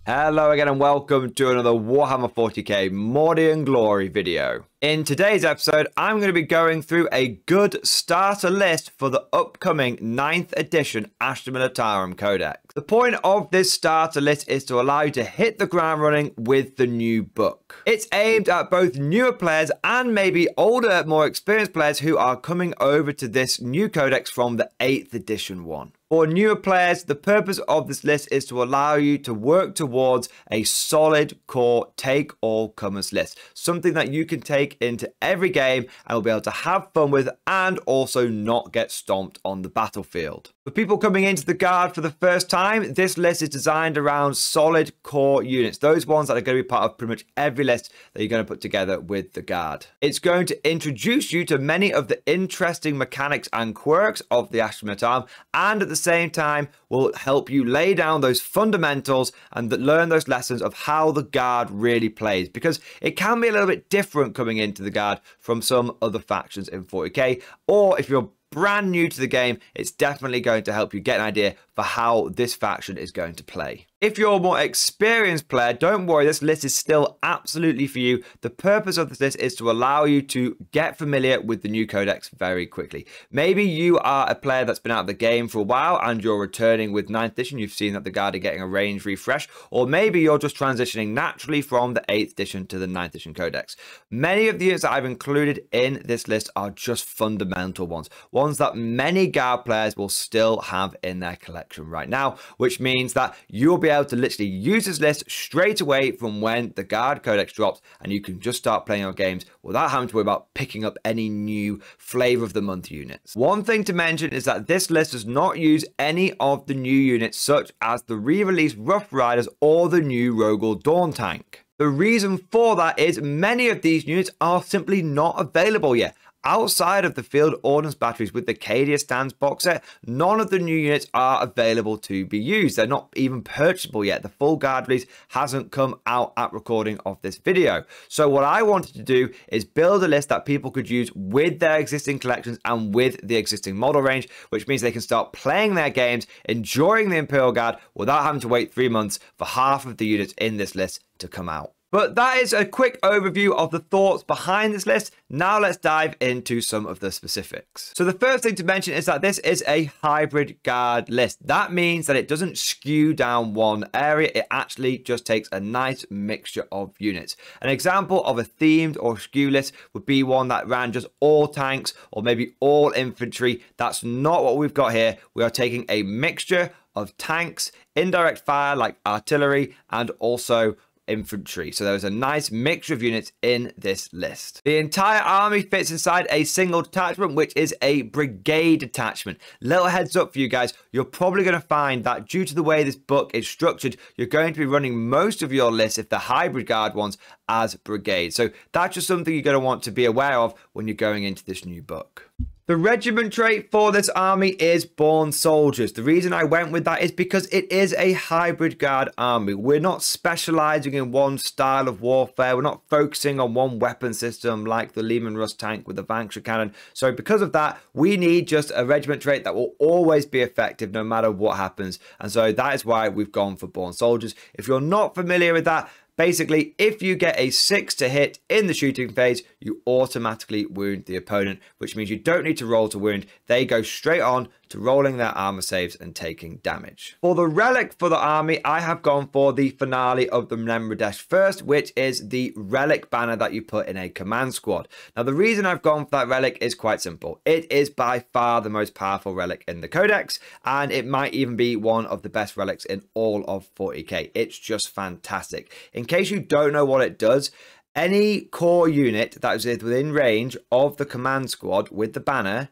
Hello again and welcome to another Warhammer 40k Mordy and Glory video. In today's episode, I'm going to be going through a good starter list for the upcoming 9th edition Astra Militarum Codex. The point of this starter list is to allow you to hit the ground running with the new book. It's aimed at both newer players and maybe older, more experienced players who are coming over to this new codex from the 8th edition one. For newer players, the purpose of this list is to allow you to work towards a solid core take-all-comers list. Something that you can take into every game and will be able to have fun with and also not get stomped on the battlefield. For people coming into the Guard for the first time, this list is designed around solid core units. Those ones that are going to be part of pretty much every list that you're going to put together with the Guard. It's going to introduce you to many of the interesting mechanics and quirks of the Astra Militarum, and at the same time will help you lay down those fundamentals and learn those lessons of how the Guard really plays, because it can be a little bit different coming into the Guard from some other factions in 40k, or if you're brand new to the game, it's definitely going to help you get an idea for how this faction is going to play. If you're a more experienced player, don't worry, this list is still absolutely for you. The purpose of this list is to allow you to get familiar with the new codex very quickly. Maybe you are a player that's been out of the game for a while and you're returning with 9th edition. You've seen that the Guard are getting a range refresh, or maybe you're just transitioning naturally from the 8th edition to the 9th edition codex. Many of the units that I've included in this list are just fundamental ones that many Guard players will still have in their collection right now, which means that you'll be able to literally use this list straight away from when the Guard Codex drops, and you can just start playing your games without having to worry about picking up any new flavor of the month units. One thing to mention is that this list does not use any of the new units such as the re-released Rough Riders or the new Rogel Dawn Tank. The reason for that is many of these units are simply not available yet. Outside of the field ordnance batteries with the Cadia Stands box set, none of the new units are available to be used. They're not even purchasable yet. The full Guard release hasn't come out at recording of this video. So what I wanted to do is build a list that people could use with their existing collections and with the existing model range, which means they can start playing their games, enjoying the Imperial Guard without having to wait 3 months for half of the units in this list to come out. But that is a quick overview of the thoughts behind this list. Now let's dive into some of the specifics. So the first thing to mention is that this is a hybrid Guard list. That means that it doesn't skew down one area. It actually just takes a nice mixture of units. An example of a themed or skew list would be one that ran just all tanks or maybe all infantry. That's not what we've got here. We are taking a mixture of tanks, indirect fire like artillery, and also infantry. So there's a nice mixture of units in this list. The entire army fits inside a single detachment, which is a brigade detachment. Little heads up for you guys, you're probably going to find that due to the way this book is structured, you're going to be running most of your lists, if the hybrid Guard ones, as brigade. So that's just something you're going to want to be aware of when you're going into this new book. The regiment trait for this army is Born Soldiers. The reason I went with that is because it is a hybrid Guard army. We're not specializing in one style of warfare. We're not focusing on one weapon system like the Lehman Russ tank with the Vancture cannon. So because of that, we need just a regiment trait that will always be effective no matter what happens. And so that is why we've gone for Born Soldiers. If you're not familiar with that, basically, if you get a 6 to hit in the shooting phase, you automatically wound the opponent, which means you don't need to roll to wound. They go straight on to rolling their armor saves and taking damage. For the relic for the army, I have gone for the finale of the Nemradesh first, which is the relic banner that you put in a command squad. Now, the reason I've gone for that relic is quite simple. It is by far the most powerful relic in the Codex, and it might even be one of the best relics in all of 40k. It's just fantastic. In case you don't know what it does, any core unit that is within range of the command squad with the banner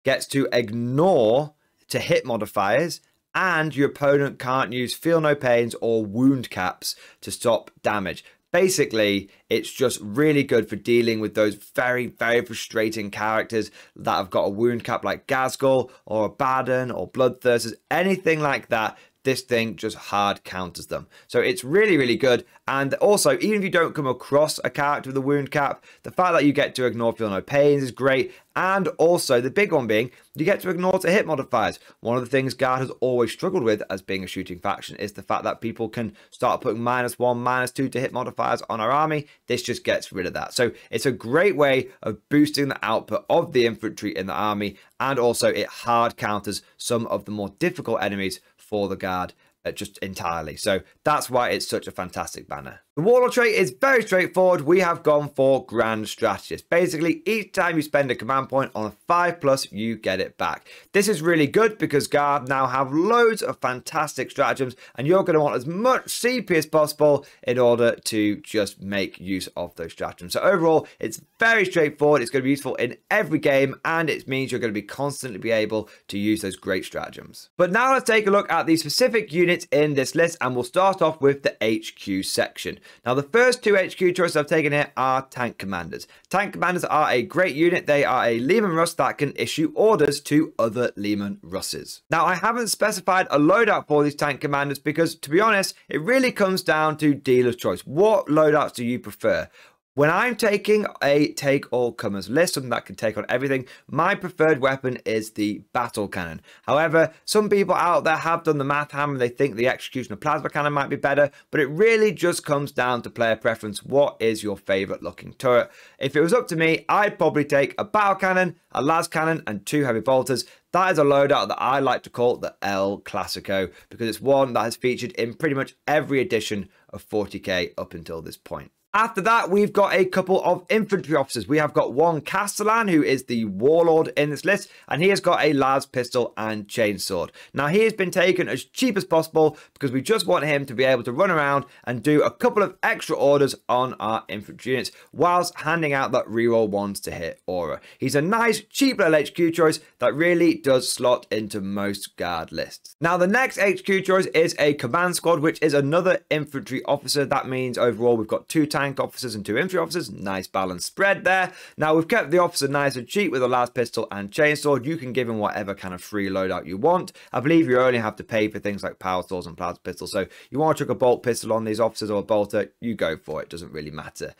gets to ignore to hit modifiers, and your opponent can't use feel no pains or wound caps to stop damage. Basically, it's just really good for dealing with those very, very frustrating characters that have got a wound cap like Gazgul or Abaddon or Bloodthirsters, anything like that. this thing just hard counters them. So it's really, really good. And also, even if you don't come across a character with a wound cap, the fact that you get to ignore feel no pains is great. And also, the big one being, you get to ignore to hit modifiers. One of the things Guard has always struggled with as being a shooting faction is the fact that people can start putting -1, -2 to hit modifiers on our army. This just gets rid of that. So it's a great way of boosting the output of the infantry in the army, and also it hard counters some of the more difficult enemies for the Guard just entirely. So that's why it's such a fantastic banner. The Warlord trait is very straightforward. We have gone for Grand Strategist. Basically, each time you spend a command point on a 5+, you get it back. This is really good because Guard now have loads of fantastic stratagems, and you're going to want as much CP as possible in order to just make use of those stratagems. So overall, it's very straightforward. It's going to be useful in every game, and it means you're going to be constantly be able to use those great stratagems. But now let's take a look at the specific units in this list, and we'll start off with the HQ section. Now, the first two HQ choices I've taken here are Tank Commanders. Tank Commanders are a great unit. They are a Leman Russ that can issue orders to other Leman Russes. Now, I haven't specified a loadout for these Tank Commanders because, to be honest, it really comes down to dealer's choice. What loadouts do you prefer? When I'm taking a take-all-comers list, something that can take on everything, my preferred weapon is the battle cannon. However, some people out there have done the math hammer and they think the executioner plasma cannon might be better, but it really just comes down to player preference. What is your favorite looking turret? If it was up to me, I'd probably take a battle cannon, a las cannon, and 2 heavy bolters. That is a loadout that I like to call the El Clasico because it's one that has featured in pretty much every edition of 40k up until this point. After that, we've got a couple of infantry officers. We have got one Castellan, who is the warlord in this list, and he has got a las pistol and chainsword. Now, he has been taken as cheap as possible because we just want him to be able to run around and do a couple of extra orders on our infantry units whilst handing out that reroll 1s to hit aura. He's a nice, cheap little HQ choice that really does slot into most Guard lists. Now, the next HQ choice is a command squad, which is another infantry officer. That means overall we've got 2 tank officers and 2 infantry officers. Nice balanced spread there. Now, we've kept the officer nice and cheap with a las pistol and chainsword. You can give him whatever kind of free loadout you want. I believe you only have to pay for things like power swords and plasma pistols. So you want to chuck a bolt pistol on these officers or a bolter, you go for it. Doesn't really matter.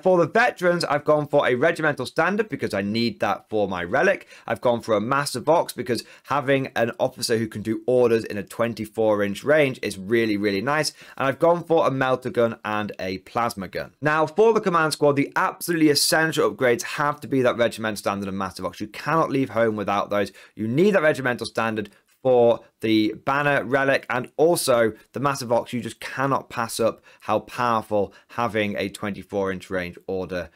For the veterans, I've gone for a regimental standard because I need that for my relic. I've gone for a massive box because having an officer who can do orders in a 24-inch range is really, really nice. And I've gone for a melter gun and a plasma gun. Now, for the command squad, the absolutely essential upgrades have to be that regimental standard and massive box. You cannot leave home without those. You need that regimental standard for the banner relic, and also the massive box. You just cannot pass up how powerful having a 24-inch range order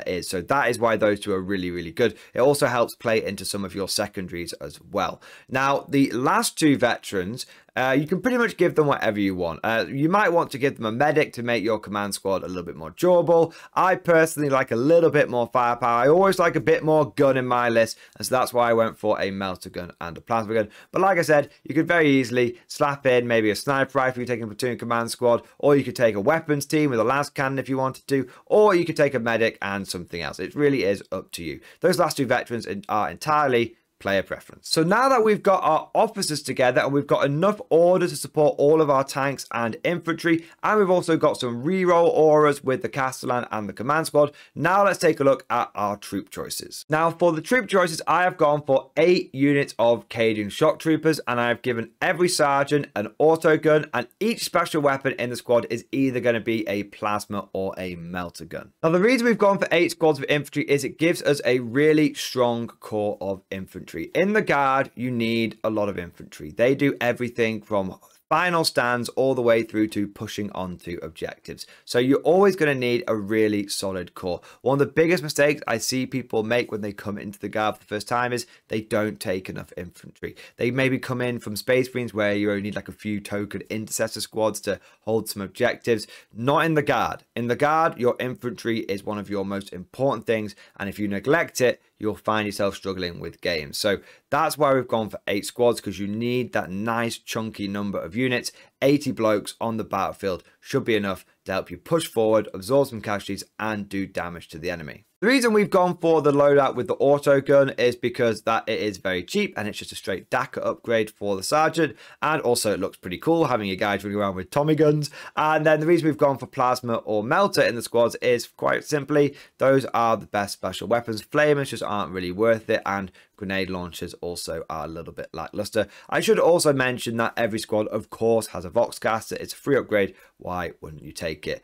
is. So that is why those two are really, really good. It also helps play into some of your secondaries as well. Now, the last 2 veterans, you can pretty much give them whatever you want. You might want to give them a medic to make your command squad a little bit more durable. I personally like a little bit more firepower. I always like a bit more gun in my list, and so that's why I went for a melter gun and a plasma gun. But like I said, you could very easily slap in maybe a sniper rifle if you're taking a platoon command squad, or you could take a weapons team with a las cannon if you wanted to, or you could take a medic and something else. It really is up to you. Those last 2 veterans are entirely player preference. So now that we've got our officers together and we've got enough orders to support all of our tanks and infantry, and we've also got some reroll auras with the Castellan and the command squad, now let's take a look at our troop choices. Now, for the troop choices, I have gone for 8 units of Cadian shock troopers, and I have given every sergeant an auto gun, and each special weapon in the squad is either going to be a plasma or a melter gun. Now, the reason we've gone for 8 squads of infantry is it gives us a really strong core of infantry. In the Guard, you need a lot of infantry. They do everything from final stands all the way through to pushing onto objectives. So you're always going to need a really solid core. One of the biggest mistakes I see people make when they come into the Guard for the first time is they don't take enough infantry. They maybe come in from Space Marines where you only need like a few token intercessor squads to hold some objectives. Not in the Guard. In the Guard, your infantry is one of your most important things, and if you neglect it, you'll find yourself struggling with games. So that's why we've gone for 8 squads, because you need that nice chunky number of units. 80 blokes on the battlefield should be enough to help you push forward, absorb some casualties, and do damage to the enemy. The reason we've gone for the loadout with the auto gun is because that it is very cheap and it's just a straight DACA upgrade for the sergeant, and also it looks pretty cool having your guys running around with Tommy guns. And then the reason we've gone for plasma or melter in the squads is quite simply those are the best special weapons. Flamers just aren't really worth it, and grenade launchers also are a little bit lackluster. I should also mention that every squad of course has a Voxcaster. It's a free upgrade. Why wouldn't you take it?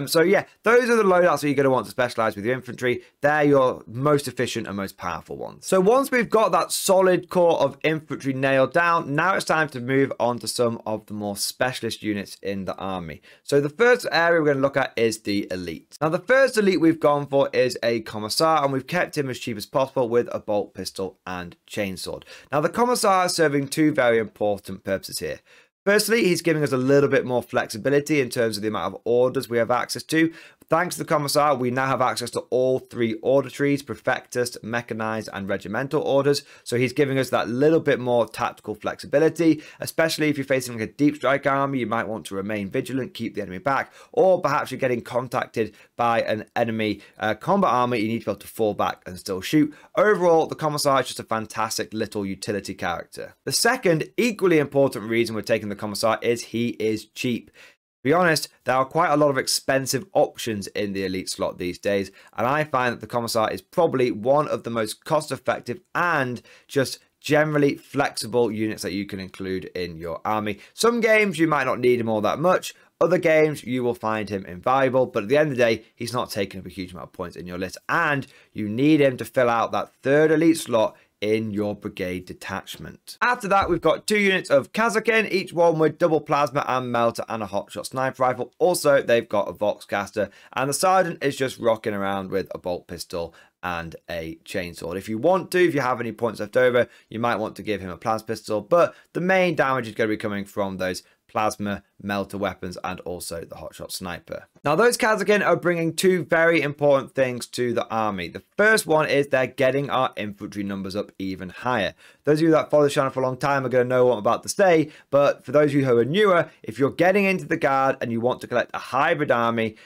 So yeah, those are the loadouts that you're going to want to specialize with your infantry. They're your most efficient and most powerful ones. So once we've got that solid core of infantry nailed down, now it's time to move on to some of the more specialist units in the army. So the first area we're going to look at is the elite. Now the first elite we've gone for is a commissar, and we've kept him as cheap as possible with a bolt pistol and chainsword. Now the commissar is serving two very important purposes here. Firstly, he's giving us a little bit more flexibility in terms of the amount of orders we have access to. Thanks to the commissar, we now have access to all three order trees: Perfectus, Mechanized, and Regimental orders. So he's giving us that little bit more tactical flexibility, especially if you're facing like a deep strike army. You might want to remain vigilant, keep the enemy back, or perhaps you're getting contacted by an enemy combat army. You need to be able to fall back and still shoot. Overall, the commissar is just a fantastic little utility character. The second, equally important reason we're taking the commissar is he is cheap. To be honest, there are quite a lot of expensive options in the elite slot these days, and I find that the commissar is probably one of the most cost-effective and just generally flexible units that you can include in your army. Some games you might not need him all that much. Other games you will find him invaluable, but at the end of the day, he's not taking up a huge amount of points in your list, and you need him to fill out that third elite slot in your brigade detachment. After that, we've got two units of Kazakin, each one with double plasma and melter and a hotshot sniper rifle. Also, they've got a Voxcaster, and the sergeant is just rocking around with a bolt pistol and a chainsword. If you want to, if you have any points left over, you might want to give him a plasma pistol, but the main damage is going to be coming from those plasma, melter weapons, and also the hotshot sniper. Now, those Kazakin are bringing two very important things to the army. The first one is they're getting our infantry numbers up even higher. Those of you that follow the channel for a long time are going to know what I'm about to say, but for those of you who are newer, if you're getting into the guard and you want to collect a hybrid army,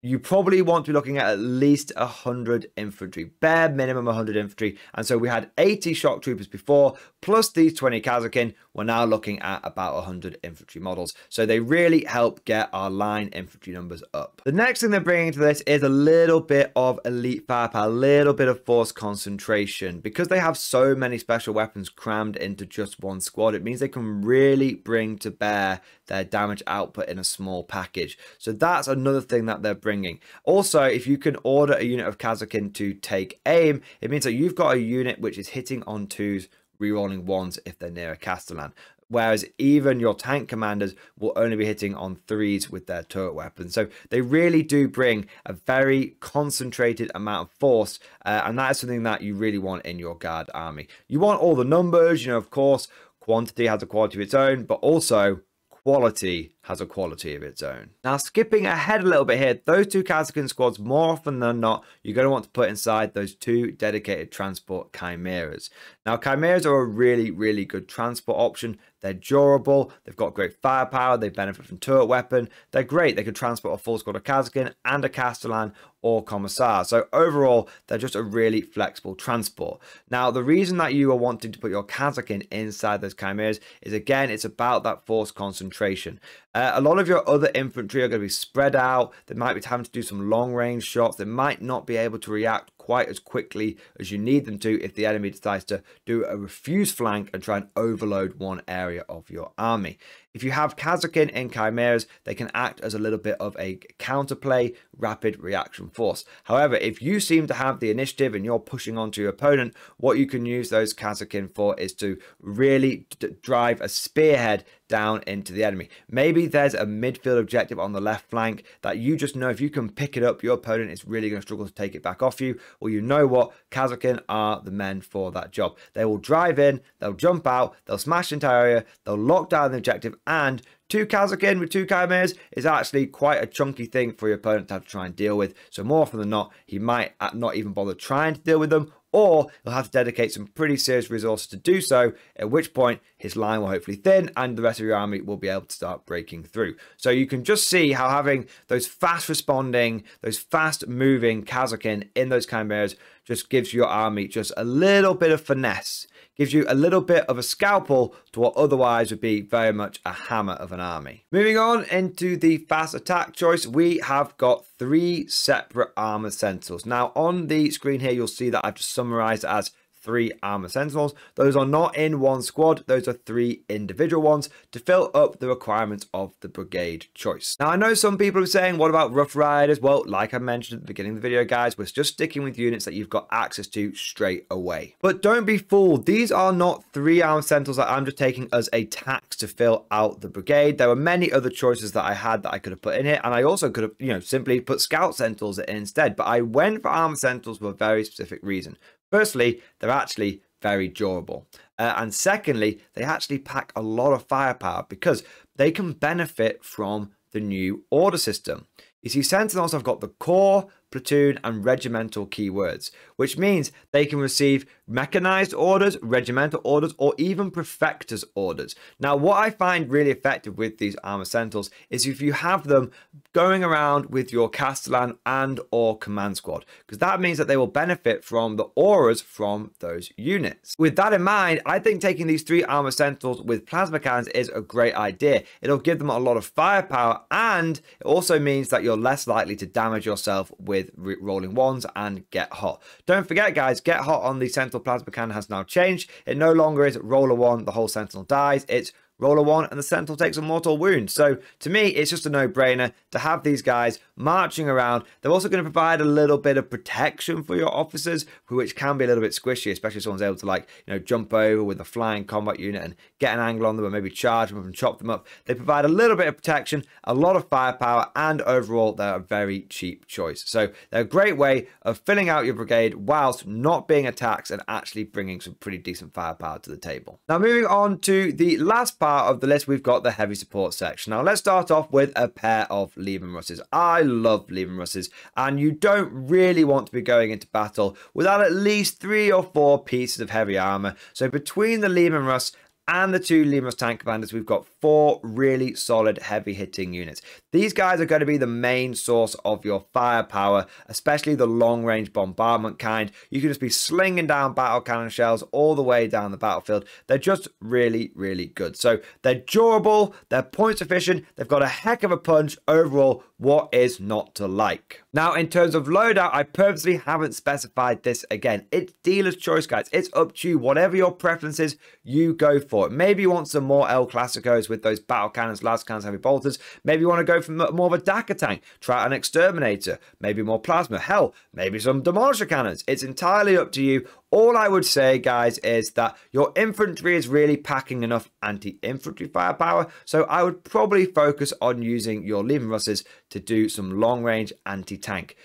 you probably want to be looking at least 100 infantry, bare minimum 100 infantry. And so we had 80 shock troopers before, plus these 20 Kazakin. We're now looking at about 100 infantry models. So they really help get our line infantry numbers up. The next thing they're bringing to this is a little bit of elite firepower, a little bit of force concentration. Because they have so many special weapons crammed into just one squad, it means they can really bring to bear their damage output in a small package. So that's another thing that they're bringing. Also, if you can order a unit of Kazakin to take aim, it means that you've got a unit which is hitting on twos, rerolling ones if they're near a Castellan. Whereas even your tank commanders will only be hitting on threes with their turret weapons. So they really do bring a very concentrated amount of force, and that is something that you really want in your guard army. You want all the numbers, you know, of course, quantity has a quality of its own, but also quality has a quality of its own. Now, skipping ahead a little bit here, those two Kazakin squads, more often than not, you're going to want to put inside those two dedicated transport chimeras. Now, chimeras are a really, really good transport option. They're durable, they've got great firepower, they benefit from turret weapon. They're great. They can transport a full squad of Kazakin and a Castellan or Commissar. So overall, they're just a really flexible transport. Now, the reason that you are wanting to put your Kazakin inside those chimeras is, again, it's about that force concentration. A lot of your other infantry are going to be spread out. They might be having to do some long range shots. They might not be able to react quite as quickly as you need them to if the enemy decides to do a refuse flank and try and overload one area of your army. If you have Kazakin in chimeras, they can act as a little bit of a counterplay, rapid reaction force. However, if you seem to have the initiative and you're pushing onto your opponent, what you can use those Kazakin for is to really drive a spearhead down into the enemy. Maybe there's a midfield objective on the left flank that you just know if you can pick it up, your opponent is really going to struggle to take it back off you. Well, you know what? Kazakin are the men for that job. They will drive in, they'll jump out, they'll smash the entire area, they'll lock down the objective, and two Kazakin with two chimeras is actually quite a chunky thing for your opponent to have to try and deal with. So more often than not, he might not even bother trying to deal with them, or he'll have to dedicate some pretty serious resources to do so, at which point his line will hopefully thin and the rest of your army will be able to start breaking through. So you can just see how having those fast responding, those fast moving Kazakin in those chimeras just gives your army just a little bit of finesse, gives you a little bit of a scalpel to what otherwise would be very much a hammer of an army. Moving on into the fast attack choice, we have got 3 separate armor sentinels. Now on the screen here, you'll see that I've just summarized it as 3 armor sentinels. Those are not in one squad, those are 3 individual ones to fill up the requirements of the brigade choice. Now I know some people are saying, what about rough riders? Well, like I mentioned at the beginning of the video, guys, we're just sticking with units that you've got access to straight away. But don't be fooled, these are not 3 armor sentinels that I'm just taking as a tax to fill out the brigade. There were many other choices that I had that I could have put in here, and I also could have, simply put scout sentinels in instead, but I went for armor sentinels for a very specific reason. Firstly, they're actually very durable. And secondly, they actually pack a lot of firepower because they can benefit from the new order system. You see, sentinels have got the corps, platoon and regimental keywords, which means they can receive mechanized orders, regimental orders, or even prefectors orders. Now, what I find really effective with these armor sentinels is if you have them going around with your castellan and or command squad, because that means that they will benefit from the auras from those units. With that in mind, I think taking these 3 armor sentinels with plasma cannons is a great idea. It'll give them a lot of firepower, and it also means that you're less likely to damage yourself with rolling ones and get hot. Don't forget, guys, get hot on the sentinel plasma cannon has now changed. It no longer is roller 1, the whole sentinel dies. It's roller 1 and the sentinel takes a mortal wound. So to me, it's just a no-brainer to have these guys marching around. They're also going to provide a little bit of protection for your officers, which can be a little bit squishy, especially if someone's able to jump over with a flying combat unit and get an angle on them and maybe charge them up and chop them up. They provide a little bit of protection, a lot of firepower, and overall they're a very cheap choice. So they're a great way of filling out your brigade whilst not being a tax and actually bringing some pretty decent firepower to the table. Now moving on to the last part of the list, we've got the heavy support section. Now let's start off with a pair of Leman Russes. I love Leman Russes, and you don't really want to be going into battle without at least 3 or 4 pieces of heavy armor. So between the Leman Russ and the 2 Leman Russ tank commanders, we've got 4 really solid heavy hitting units. These guys are going to be the main source of your firepower, especially the long range bombardment kind. You can just be slinging down battle cannon shells all the way down the battlefield. They're just really, really good. So they're durable, they're points efficient, they've got a heck of a punch. Overall, what is not to like? Now, in terms of loadout, I purposely haven't specified this again. It's dealer's choice, guys. It's up to you. Whatever your preference is, you go for it. Maybe you want some more El Clasicos with those battle cannons, las cannons, heavy bolters. Maybe you want to go for more of a Dakar tank. Try an exterminator. Maybe more plasma. Hell, maybe some demolisher cannons. It's entirely up to you. All I would say, guys, is that your infantry is really packing enough anti-infantry firepower, so I would probably focus on using your Leman Russes to do some long-range anti-tank.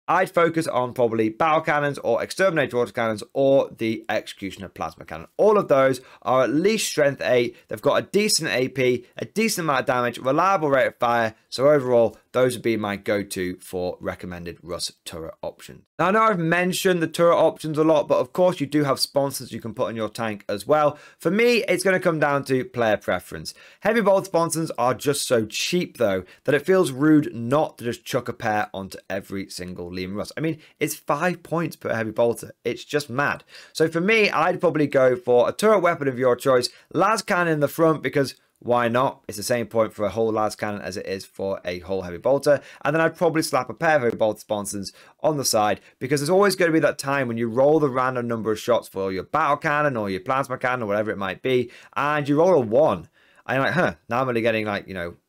I'd focus on probably battle cannons or exterminator autocannons or the executioner plasma cannon. All of those are at least strength 8. They've got a decent AP, a decent amount of damage, reliable rate of fire. So overall, those would be my go-to for recommended Russ turret options. Now, I know I've mentioned the turret options a lot, but of course you do have sponsors you can put on your tank as well. For me, it's going to come down to player preference. Heavy bolt sponsors are just so cheap though, that it feels rude not to just chuck a pair onto every single Leman Russ. I mean, it's 5 points per heavy bolter. It's just mad. So for me, I'd probably go for a turret weapon of your choice, las cannon in the front, because why not? It's the same point for a whole las cannon as it is for a whole heavy bolter. And then I'd probably slap a pair of heavy bolter sponsons on the side, because there's always going to be that time when you roll the random number of shots for your battle cannon or your plasma cannon or whatever it might be, and you roll a 1. And you're like, now I'm only getting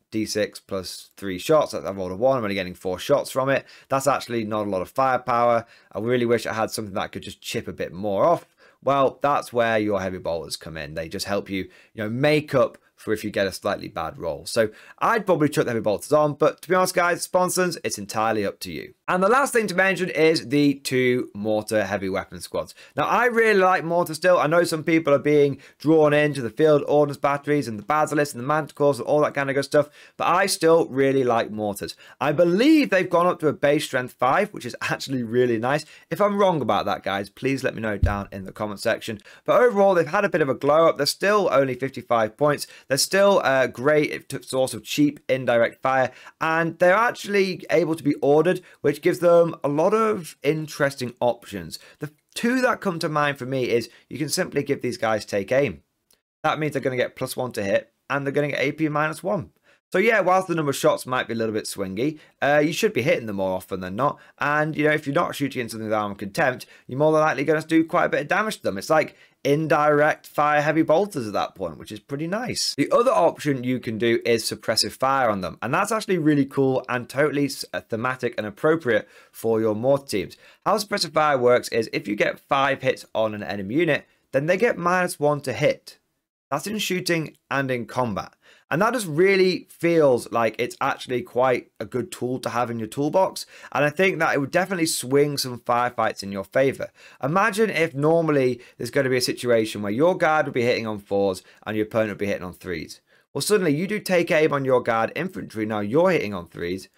D6 plus 3 shots. I rolled a 1. I'm only getting 4 shots from it. That's actually not a lot of firepower. I really wish I had something that could just chip a bit more off. Well, that's where your heavy bolters come in. They just help you, make up for if you get a slightly bad roll. So I'd probably chuck the heavy bolters on, but to be honest, guys, sponsons, it's entirely up to you. And the last thing to mention is the 2 mortar heavy weapon squads. Now, I really like mortar still. I know some people are being drawn into the field ordnance batteries and the basilisks and the manticores and all that kind of good stuff, but I still really like mortars. I believe they've gone up to a base strength 5, which is actually really nice. If I'm wrong about that, guys, please let me know down in the comment section. But overall, they've had a bit of a glow up. They're still only 55 points. They're still a great source of cheap indirect fire, and they're actually able to be ordered, which gives them a lot of interesting options. The 2 that come to mind for me is you can simply give these guys take aim. That means they're going to get +1 to hit, and they're going to get AP -1. So yeah, whilst the number of shots might be a little bit swingy, you should be hitting them more often than not. And, you know, if you're not shooting into something with armor contempt, you're more than likely going to do quite a bit of damage to them. It's like indirect fire heavy bolters at that point, which is pretty nice. The other option you can do is suppressive fire on them, and that's actually really cool and totally thematic and appropriate for your mortar teams. How suppressive fire works is if you get 5 hits on an enemy unit, then they get -1 to hit. That's in shooting and in combat. And that just really feels like it's actually quite a good tool to have in your toolbox. And I think that it would definitely swing some firefights in your favor. Imagine if normally there's going to be a situation where your guard would be hitting on 4s and your opponent would be hitting on 3s. Well, suddenly you do take aim on your guard infantry. Now you're hitting on 3s.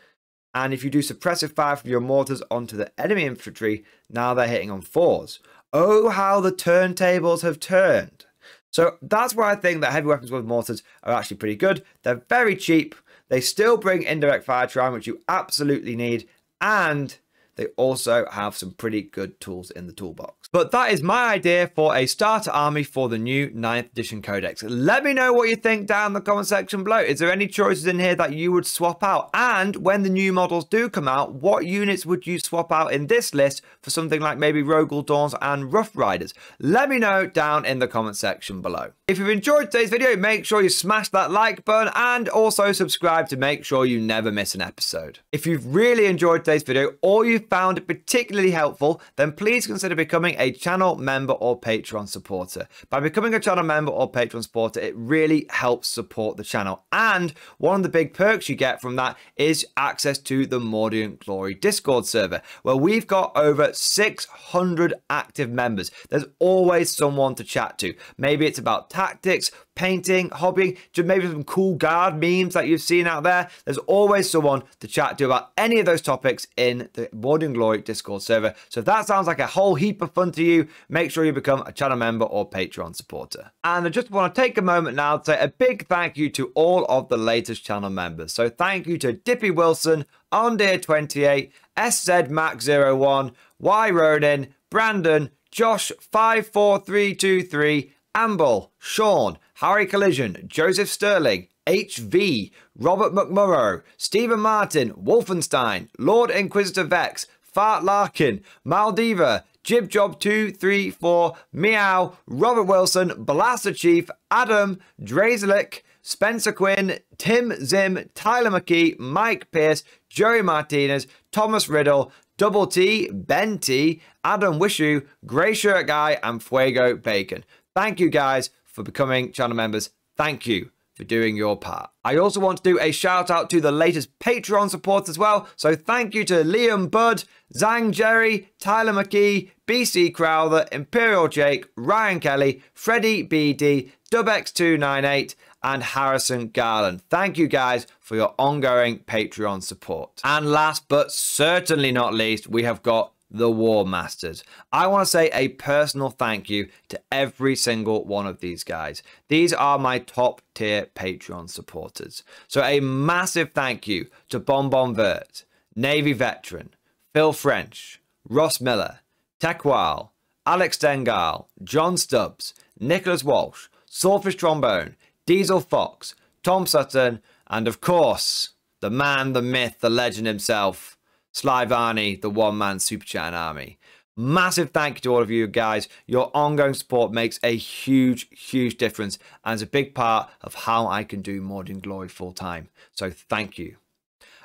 And if you do suppressive fire from your mortars onto the enemy infantry, now they're hitting on 4s. Oh, how the turntables have turned. So that's why I think that heavy weapons with mortars are actually pretty good. They're very cheap. They still bring indirect fire tram, which you absolutely need. And they also have some pretty good tools in the toolbox. But that is my idea for a starter army for the new 9th edition Codex. Let me know what you think down in the comment section below. Is there any choices in here that you would swap out? And when the new models do come out, what units would you swap out in this list for something like maybe Rogal Dawns and Rough Riders? Let me know down in the comment section below. If you've enjoyed today's video, make sure you smash that like button and also subscribe to make sure you never miss an episode. If you've really enjoyed today's video or you found it particularly helpful, then please consider becoming a channel member or Patreon supporter. By becoming a channel member or Patreon supporter, it really helps support the channel. And one of the big perks you get from that is access to the Mordiant Glory Discord server, where we've got over 600 active members. There's always someone to chat to. Maybe it's about tactics, painting, hobbying, just maybe some cool guard memes that you've seen out there. There's always someone to chat to about any of those topics in the Mordiant Glory Discord server. So if that sounds like a whole heap of fun to you, make sure you become a channel member or Patreon supporter. And I just want to take a moment now to say a big thank you to all of the latest channel members. So thank you to Dippy Wilson, Ondeer28, SZMac01, Y Ronin, Brandon, Josh 54323, Amble, Sean, Harry Collision, Joseph Sterling, HV, Robert McMurrow, Stephen Martin, Wolfenstein, Lord Inquisitor Vex, Fart Larkin, Maldiva, JibJob234, Meow, Robert Wilson, Blaster Chief, Adam, Drazelic, Spencer Quinn, Tim Zim, Tyler McKee, Mike Pierce, Joey Martinez, Thomas Riddle, Double T, Ben T, Adam Wishu, Grey Shirt Guy, and Fuego Bacon. Thank you guys for becoming channel members. Thank you for doing your part. I also want to do a shout out to the latest Patreon supporters as well. So thank you to Liam Budd, Zhang Jerry, Tyler McKee, BC Crowther, Imperial Jake, Ryan Kelly, Freddie BD, Dubx298, and Harrison Garland. Thank you guys for your ongoing Patreon support. And last but certainly not least, we have got the War Masters. I want to say a personal thank you to every single one of these guys. These are my top tier Patreon supporters. So a massive thank you to Bonbon Vert, Navy Veteran, Phil French, Ross Miller, Tekwal, Alex Dengal, John Stubbs, Nicholas Walsh, Swordfish Trombone, Diesel Fox, Tom Sutton, and of course, the man, the myth, the legend himself, Sly Varney, the one-man Super Chatting Army. Massive thank you to all of you guys. Your ongoing support makes a huge, huge difference and is a big part of how I can do Mordiant Glory full time. So thank you.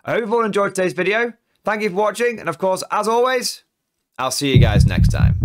I hope you've all enjoyed today's video. Thank you for watching. And of course, as always, I'll see you guys next time.